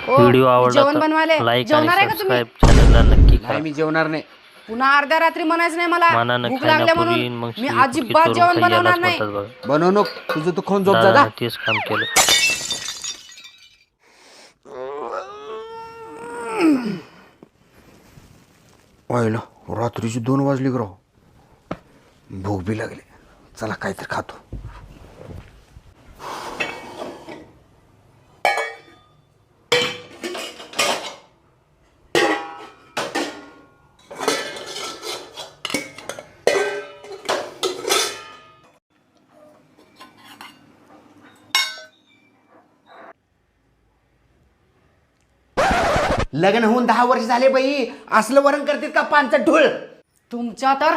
Video आवडला जेवण बनवायला तर लाईक जेवणार आणि आहे का तुम्ही? सबस्क्राईब चॅनलला नक्की करा. नाही मी जेवणार नाही. पुन्हा अर्ध्या रात्री म्हणायचं नाही मला मानानं भूक खायला लागल्या पुरी म्हणून मग मी शिळी फुटकी अजिबात चोरून जेवण खाई बनवणार यालाच नाही. म्हणतात बघा. बनव नको, तुझं तू खाऊन झोप जा. दादानं तेच काम केलं. व्हायला रात्रीची 2 वाजली ग राव. भूक बी लागली. चला काहीतरी खातो. लग्न होऊन 10 वर्ष झाले बाई, असलं वरण करतात का पानचं ढोळ. तुमच्या तर